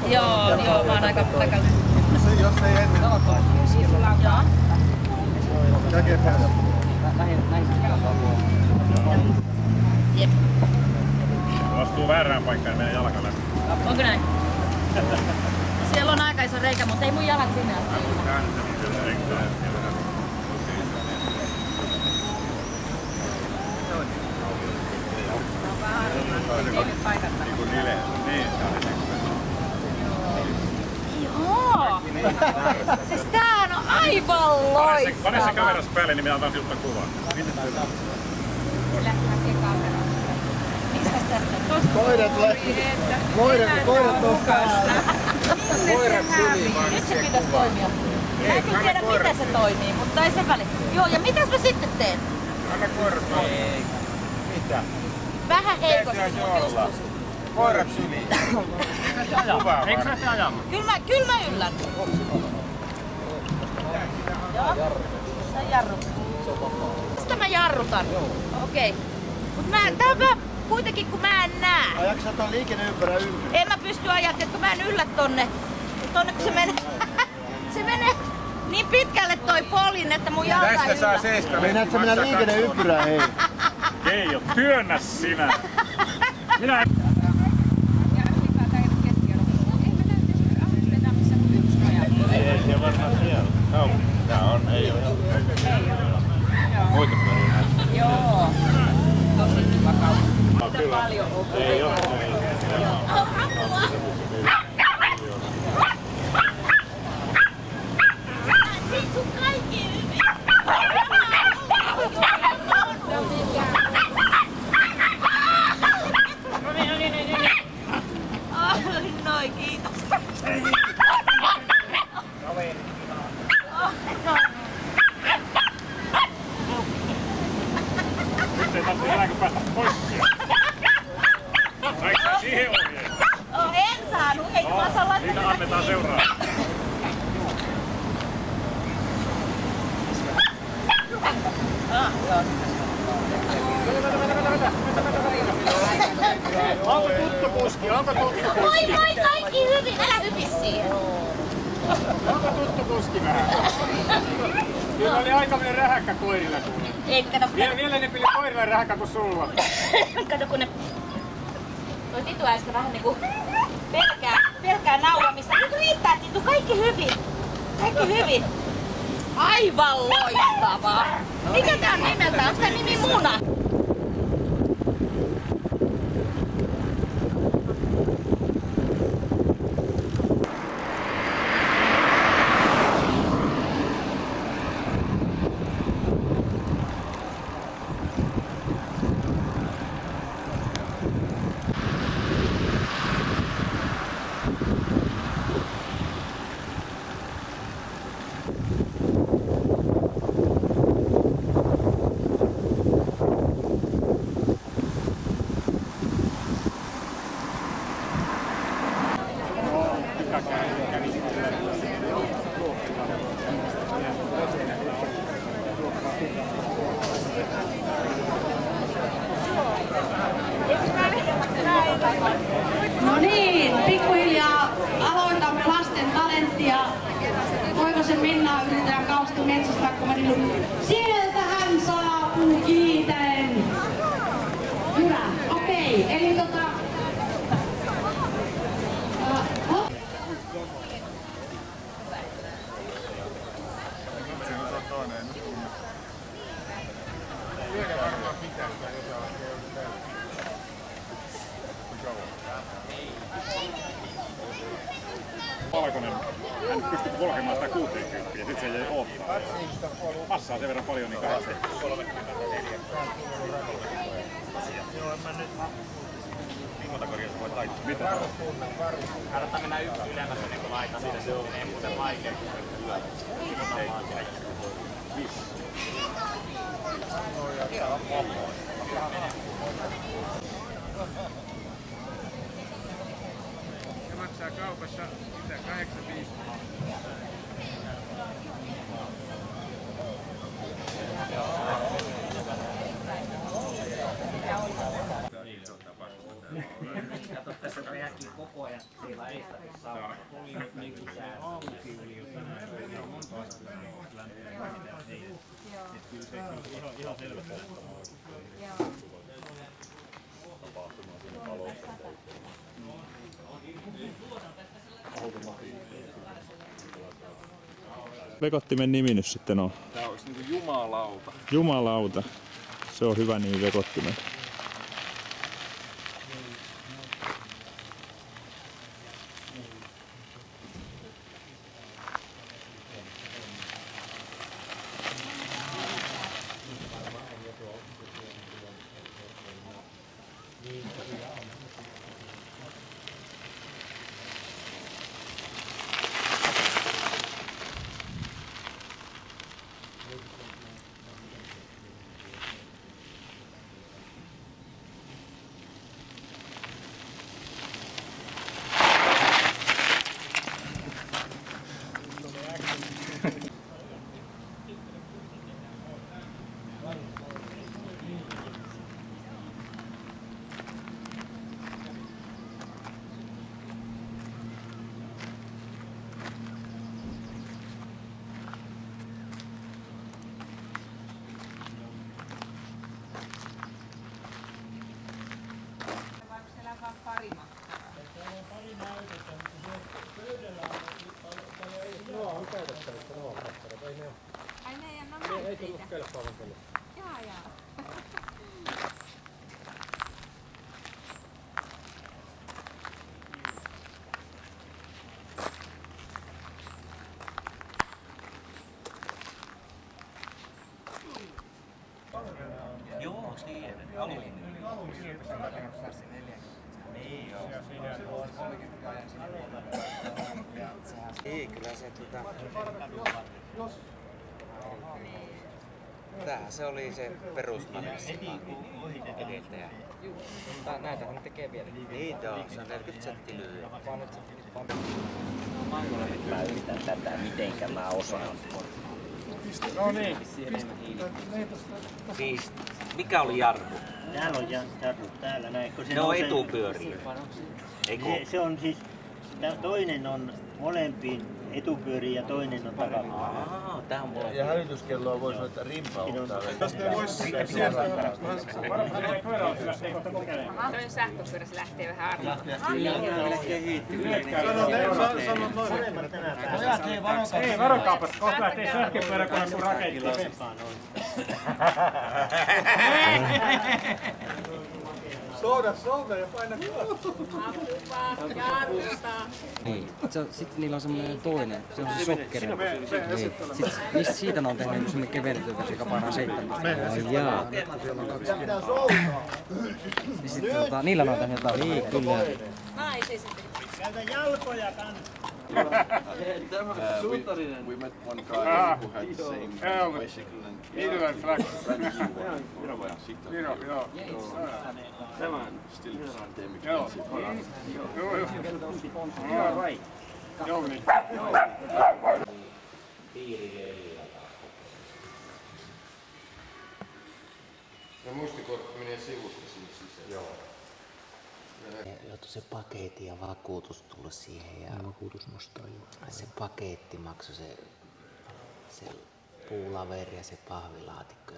Joo, mä oon aika paikalla. Jos ei ennen alkaa. Joo. Jep. Astuu väärään paikkaan, niin menee jalka läpi. Onko näin? Siellä on aika iso reikä, mutta ei mun jalat sinne asti. Joo! Siis tää on aivan loistava! Pane se kameras päälle, niin me otan siltä kuvaa. Lähtee kameraan. Mistäs tästä? Koirat on päällä. Koirat syliin vaan. Nyt se pitäis toimia. Mä en kyllä tiedä miten se toimii, mutta ei se väli. Joo, ja mitäs mä sitten teen? Anna koirat toimia. Mitä? Vähän heikosti, mutta joskus. Koirat syliin. Eikö sä lähteä ajamaan? Kyllä mä yllän. Joo. Sä jarru. Mistä mä jarrutan? Okei. Mut tää on vähän kuitenkin kun mä en näe. Ajaksä sä ton liikenneympyrä ympäri? En mä pysty ajattelemaan, kun mä en yllä tonne kun se menee. Se menee niin pitkälle toi polin, että mun jalka ei yllä. Tästä saa 7. Meinaat sä mennä liikenneympyrään, hei? Keijo, työnnä sinä! Minä... Ei siellä varmaan siellä. No, tää on, ei oo. Muita pyöriä. Joo. Tosi kiva kaupunki. Mitä paljon on? Ei oo. Vittu kaikki hyvin. Noin, kiitos. Nyt ei tarvitse enää päästä pois. Saiko sä siihen ohjeen? En saanut, eikö mä saa laittaa Siitä annetaan seuraava. Onko tuttu kuski? Moi, kaikki hyvin, älä hypi siihen. Onko tuttu kuski vähän? Kyllä oli aikamoinen rähäkkä koirilla kuule. Ei, kato. Vielä ne pili koirilla rähäkkä kuin sulla. Kato kun ne... Toi Titu äsken vähän niinku pelkää nauramista. Nyt riittää Titu, kaikki hyvin. Kaikki hyvin. Aivan loistavaa. Mikä tää on nimeltä? Onko tää nimi Muna? No niin, pikkuhiljaa aloitamme lasten talenttia. Toivosen Minna yritetään kausta metsästä, kun sieltä hän saapuu kiitäen. Hyvä, okei, eli Valkoinen, hän pystyi polkemaan sitä 60 ja sit se jäi oottaa. Passaa sen verran paljon niin kai. Joo, en mä nyt liikuntakorjassa voi taittaa. Mitä? Kannattaa mennä yksi ylemmässä ennen kuin laitan siitä, se menee muuten vaikea. Se maksaa kaupassa mitä 8,5. Kato, tässä reagii koko ajan, siellä ei sitä saa. Oli nyt niinku sää auki, oli jo tänään. Joo, monta askelta lämpöä. Et kyllä se ihan selvästi. Vekottimen nimi nyt sitten on? Tää olisi niinku jumalauta. Jumalauta. Se on hyvä nimi vekottimen. Ai ne ei anna näytteitä. Ei tullut kelpaavan tänne. Jaa. Joo, siihen. Ei, kyllä se tämähän se oli se perusmanessi edeltäjä. Näitähän ne tekee vielä. Niitä on, se on 40 senttiä lyhyä. Mä yritän tätä, mitenkä mä osaan. No niin. Mikä oli jarru? Täällä on jarru, täällä näin. Ne on etupyöriä. Se on siis, toinen on molempiin etupyöriin ja toinen on takapyöriin. Ja hälytyskelloa voi soittaa rimpauttaa. Toinen sähköpyörä, se lähtee vähän arvoon. Ei, varokaapas, kohta lähtee sähköpyörä, kun on raketilla. Souda ja paina Niin. Sitten niillä on semmoinen toinen, se on se sokkeri. Niin. Siitä ne on tehnyt semmoinen kevennetyä, joka painaa 17. Ai jaa. Niin sitten niillä on tehnyt jotain. Niin, kyllä. Käytä jalkoja kanssa. We met one guy who had the same bicycle and Either flag. still damn Joo. expensive. Joo. Joo, niin. Se muistikortti menee sivusta sinne sisään. Joo. Joutui se paketti ja vakuutus tulla siihen. Ja vakuutus nostaa jo. Se paketti maksoi se puulaveri ja se pahvilaatikko.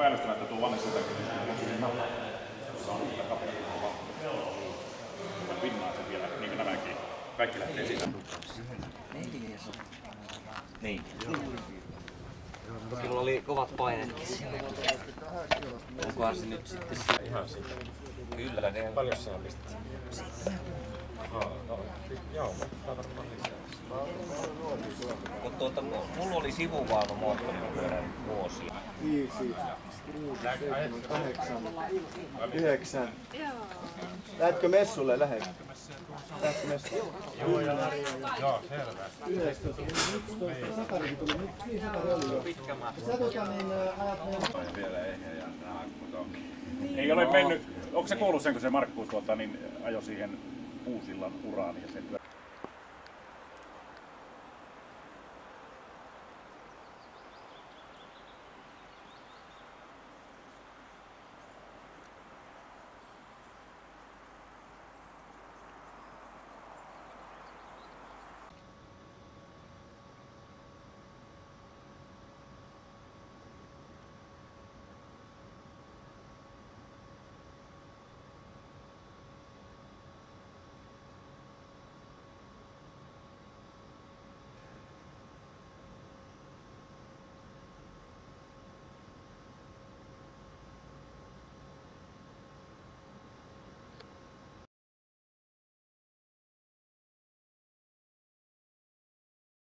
päällystämättä tuo vanne sieltäkin, on siihen nalla. Jossa on sitä kapittua. Pinnaa se vielä, niin kuin nämäkin. Kaikki lähtee sisään. Niin. Kyllä oli kovat paineetkin siinä. Onkohan se nyt sitten ihan siitä? Kyllä, ne on. Paljon sinä pistit? Joo, mä varmaan lisää. Kun mulla oli sivuvauva moottoripyörän vuosia. 5, 6, 7, 8, 9. Lähdetkö messulle? Lähdet? Lähdetkö messulle? Joo, ja Lari on. Joo, selvä. 19, 11, Sakarikin tuli nyt. Niin Sakari oli jo. Pitkä matka. Sä niin ajat meidän... Vielä ehjä ja naakku on. Ei ole mennyt, onko se kuullut sen, kun se Markkuus niin ajoi siihen Uusillan uraan ja sen